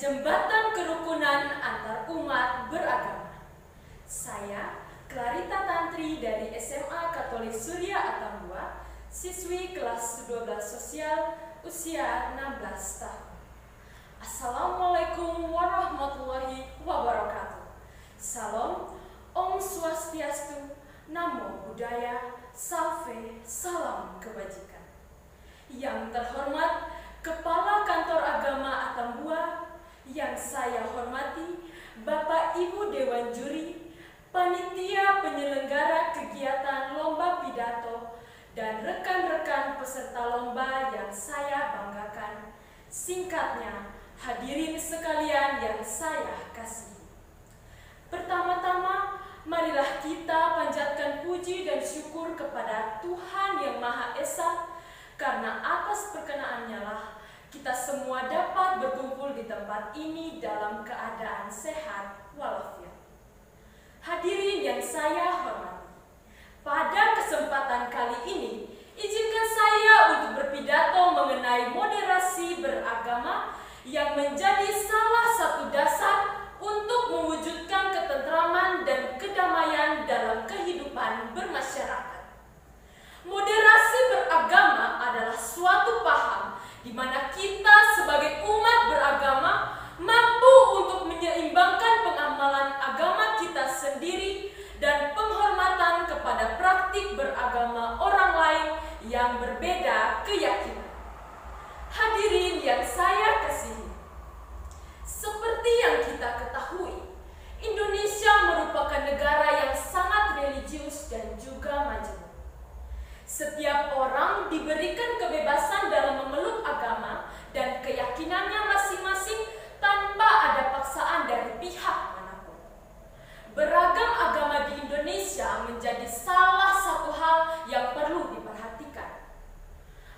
jembatan kerukunan antar umat beragama. Saya, Clarita Tantri dari SMA Katolik Surya Atambua, siswi kelas 12 sosial usia 16 tahun. Assalamualaikum warahmatullahi wabarakatuh. Salam, Om Swastiastu, Namo Buddhaya, Salve, salam kebajikan. Yang terhormat Kepala Kantor Agama Atambua, yang saya hormati Bapak Ibu Dewan Juri, Panitia Penyelenggara Kegiatan Lomba Pidato, dan rekan-rekan peserta lomba yang saya banggakan. Singkatnya, hadirin sekalian yang saya kasihi. Pertama-tama, marilah kita panjatkan puji dan syukur kepada Tuhan Yang Maha Esa, karena atas perkenaannya lah kita semua dapat berkumpul di tempat ini dalam keadaan sehat walafiat. Hadirin yang saya hormati, pada kesempatan kali ini, izinkan saya untuk berpidato mengenai moderasi beragama yang menjadi salah satu dasar untuk mewujudkan ketentraman dan kedamaian dalam kehidupan bermasyarakat. Moderasi beragama adalah suatu paham di mana kita sebagai umat beragama mampu untuk menyeimbangkan pengamalan agama kita sendiri dan penghormatan kepada praktik beragama orang lain yang berbeda keyakinan. Hadirin yang saya kasihi, seperti yang kita ketahui, Indonesia merupakan negara yang sangat religius dan juga majemuk. Setiap orang diberikan kebebasan dalam memeluk agama dan keyakinannya masing-masing tanpa ada paksaan dari pihak manapun. Beragam agama di Indonesia menjadi salah satu hal yang perlu diperhatikan.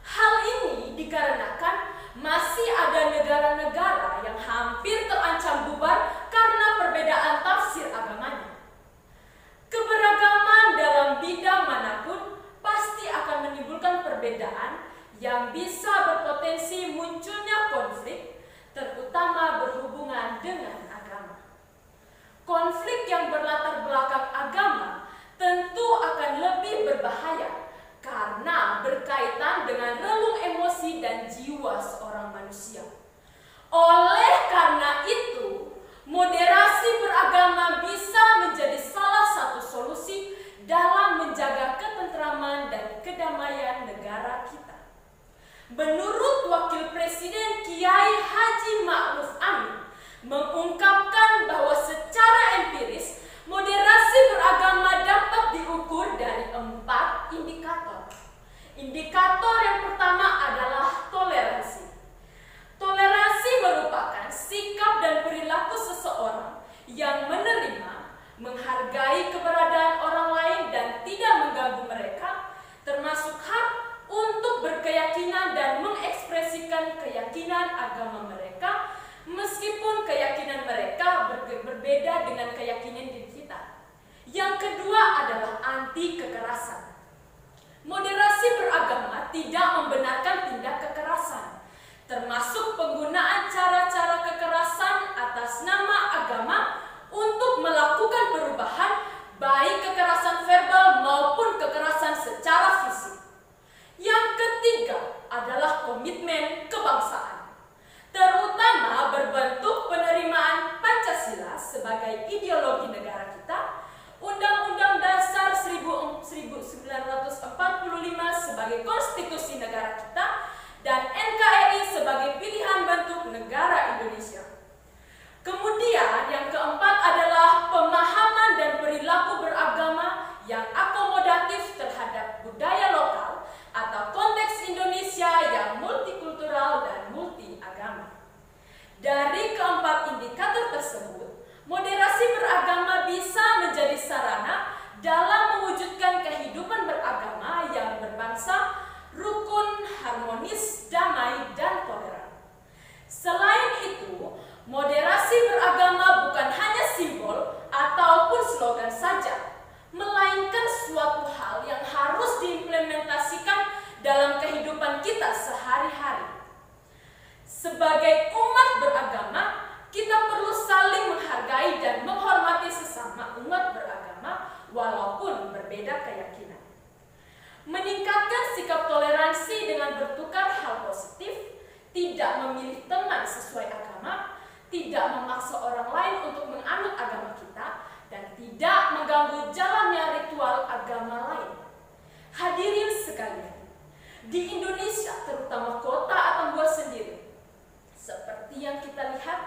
Hal ini dikarenakan masih ada negara-negara yang hampir terancam bubar karena perbedaan tafsir agamanya. Keberagaman dalam bidang manapun pasti akan menimbulkan perbedaan yang bisa berpotensi munculnya konflik, terutama berhubungan dengan agama. Konflik yang berlatar belakang agama tentu akan lebih berbahaya karena berkaitan dengan relung emosi dan jiwa seorang manusia. Oleh karena itu, moderasi beragama bisa menjadi salah satu solusi dalam menjaga ketentraman dan kedamaian negara kita. Menurut Wakil Presiden Kiai Haji Ma'ruf Amin mengungkapkan bahwa secara empiris moderasi beragama dapat diukur dari 4 indikator. Indikator yang pertama adalah toleransi. Toleransi merupakan sikap dan perilaku seseorang yang menerima, menghargai keberadaan orang lain dan tidak mengganggu mereka, termasuk hak untuk berkeyakinan dan mengekspresikan keyakinan agama mereka, meskipun keyakinan mereka berbeda dengan keyakinan diri kita. Yang kedua adalah anti kekerasan. Moderasi beragama tidak membenarkan tindak kekerasan, termasuk penggunaan cara-cara kekerasan atas nama agama untuk melakukan perubahan, baik kekerasan verbal maupun kekerasan secara fisik. Yang ketiga adalah komitmen kebangsaan, terutama berbentuk penerimaan Pancasila sebagai ideologi negara kita, Undang-Undang Dasar 1945 sebagai konstitusi negara kita, dan NKRI sebagai pilihan bentuk negara Indonesia. Kemudian yang keempat adalah pemahaman dan perilaku beragama yang akomodatif terhadap budaya lokal atau konteks Indonesia yang multikultural dan multi agama. Dari keempat indikator tersebut, moderasi beragama bisa menjadi sarana dalam mewujudkan kehidupan beragama yang berbangsa, rukun, harmonis, damai, dan toleran. Selain itu, moderasi beragama bukan hanya simbol ataupun slogan saja, melainkan suatu hal yang harus diimplementasikan dalam kehidupan kita sehari-hari. Sebagai umat beragama, kita lihat,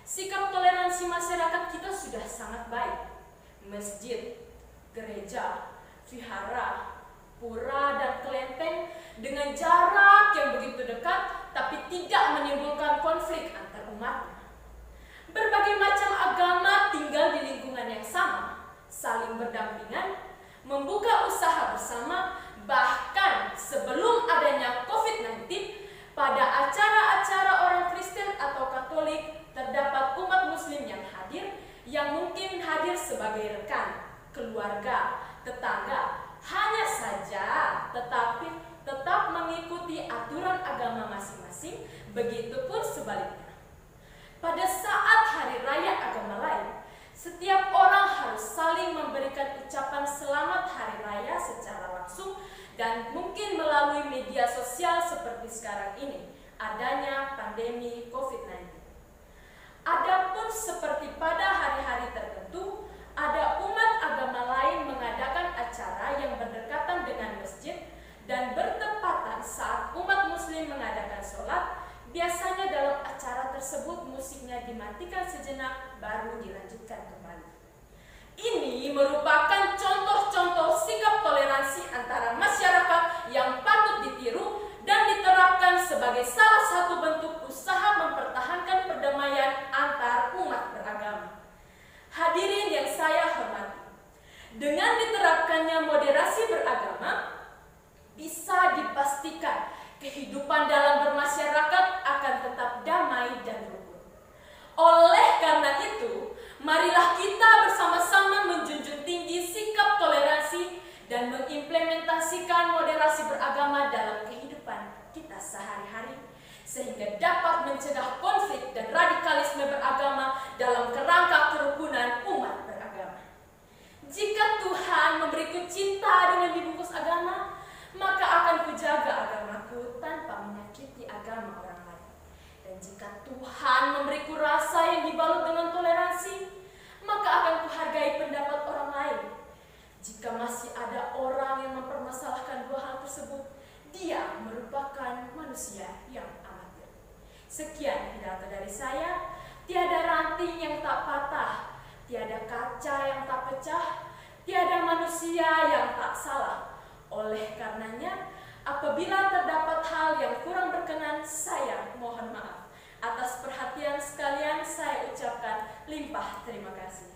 sikap toleransi masyarakat kita sudah sangat baik. Masjid, gereja, vihara, pura, dan kelenteng dengan jarak yang begitu dekat tapi tidak menimbulkan konflik antar umatnya. Berbagai macam agama tinggal di lingkungan yang sama, saling berdampingan, membuka usaha bersama, bahkan sebelum adanya COVID-19, pada acara-acara orang Kristen atau Katolik terdapat umat Muslim yang hadir, yang mungkin hadir sebagai rekan, keluarga, tetangga, hanya saja tetapi tetap mengikuti aturan agama masing-masing, begitupun sebaliknya. Pada saat hari raya agama lain, setiap orang harus saling memberikan ucapan selamat hari raya secara langsung dan mungkin melalui media sosial seperti sekarang ini, adanya pandemi COVID-19. Adapun seperti pada hari-hari tertentu, ada umat agama lain mengadakan acara yang berdekatan dengan masjid dan bertepatan saat umat Muslim mengadakan sholat. Biasanya dalam acara tersebut musiknya dimatikan sejenak baru dilanjutkan kembali. Ini merupakan contoh-contoh sikap toleransi antara masyarakat yang patut ditiru dan diterapkan sebagai salah satu bentuk usaha mempertahankan perdamaian antar umat beragama. Hadirin yang saya hormati, dengan diterapkannya moderasi beragama, bisa dipastikan kehidupan dalam bermasyarakat akan tetap damai dan rukun. Oleh karena itu, marilah kita bersama-sama menjunjung tinggi sikap toleransi dan mengimplementasikan moderasi beragama dalam kehidupan kita sehari-hari, sehingga dapat mencegah konflik dan radikalisme beragama dalam kerangka kerukunan umat beragama. Jika Tuhan memberiku cinta dengan dibungkus agama, maka akan kujaga agamaku tanpa menyakiti agama orang lain. Dan jika Tuhan memberiku rasa yang dibalut dengan toleransi, maka akan kuhargai pendapat orang lain. Jika masih ada orang yang mempermasalahkan dua hal tersebut, dia merupakan manusia yang amatir. Sekian pidato dari saya. Tiada ranting yang tak patah, tiada kaca yang tak pecah, tiada manusia yang tak salah. Oleh karenanya, apabila terdapat hal yang kurang berkenan, saya mohon maaf. Atas perhatian sekalian, saya ucapkan limpah terima kasih.